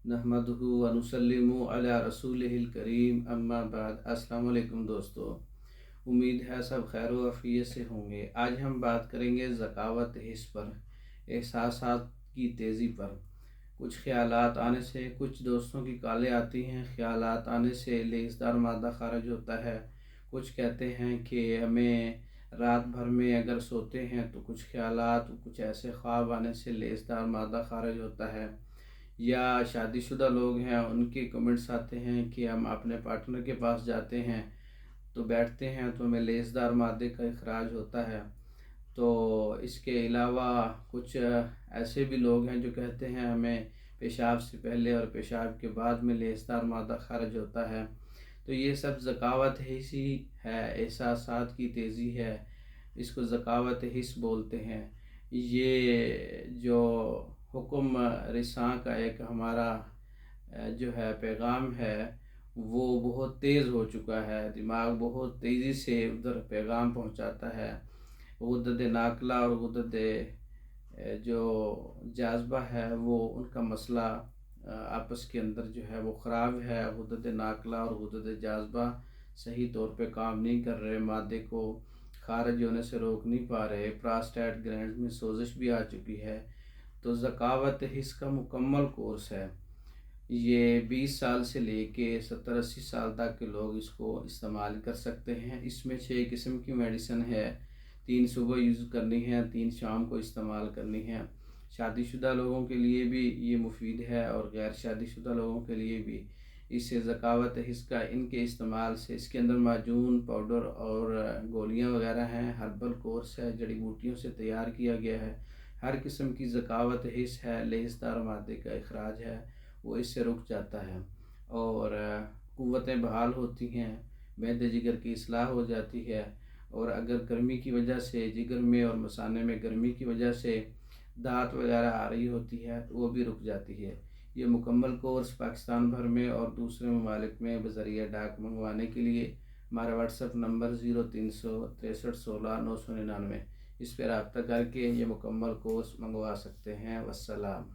नहमदुहु व नुसल्लिमु अला रसूलिहिल करीम अम्मा बाद। अस्सलाम वालेकुम दोस्तों, उम्मीद है सब खैर व आफियत से होंगे। आज हम बात करेंगे ज़कावत हिस्स पर, एहसासात की तेज़ी पर। कुछ ख़यालात आने से, कुछ दोस्तों की कॉलें आती हैं, ख़यालात आने से लेज़दार मादा ख़ारिज होता है। कुछ कहते हैं कि हमें रात भर में अगर सोते हैं तो कुछ ख़यालात, कुछ ऐसे ख्वाब आने से लेज़दार मादा ख़ारिज होता है। या शादीशुदा लोग हैं, उनके कमेंट्स आते हैं कि हम अपने पार्टनर के पास जाते हैं तो बैठते हैं तो हमें लेज़दार मादे का इखराज होता है। तो इसके अलावा कुछ ऐसे भी लोग हैं जो कहते हैं हमें पेशाब से पहले और पेशाब के बाद में लेज़दार मादा खारिज होता है। तो ये सब ज़कावत हिस्सी है, एहसासात की तेज़ी है, इसको ज़कावत हिस्स बोलते हैं। ये जो हुक्म रिसां का एक हमारा जो है पैगाम है वो बहुत तेज़ हो चुका है। दिमाग बहुत तेज़ी से उधर पैगाम पहुंचाता है। गुद्दत नाकला और गुद्दत जो जाज़बा है वो उनका मसला आपस के अंदर जो है वो ख़राब है। गुद्दत नाकला और गुद्दत जाज़बा सही तौर पे काम नहीं कर रहे, मादे को खारिज होने से रोक नहीं पा रहे। प्रोस्टेट ग्लैंड में सोजिश भी आ चुकी है। तो ज़कावत हिस्स का मुकम्मल कोर्स है। ये 20 साल से लेके 70-80 साल तक के लोग इसको इस्तेमाल कर सकते हैं। इसमें 6 किस्म की मेडिसिन है। 3 सुबह यूज़ करनी है, 3 शाम को इस्तेमाल करनी है। शादीशुदा लोगों के लिए भी ये मुफीद है और गैर शादीशुदा लोगों के लिए भी। इससे ज़कावत हिस्स का इनके इस्तेमाल से, इसके अंदर माजून, पाउडर और गोलियां वगैरह हैं। हर्बल कोर्स है, जड़ी बूटियों से तैयार किया गया है। हर किस्म की ज़कावत हिस्स है, लेज़दार मादे का इखराज है वो इससे रुक जाता है और क़ुव्वतें बहाल होती हैं, मैदे जिगर की इस्लाह हो जाती है। और अगर गर्मी की वजह से जिगर में और मसाने में गर्मी की वजह से दाँत वगैरह आ रही होती है तो वो भी रुक जाती है। ये मुकम्मल कोर्स पाकिस्तान भर में और दूसरे ममालिक में बज़रिया डाक मंगवाने के लिए हमारा व्हाट्सएप नंबर 036316 999 इस पर रब्ता करके ये मुकम्मल कोर्स मंगवा सकते हैं। वस्सलाम।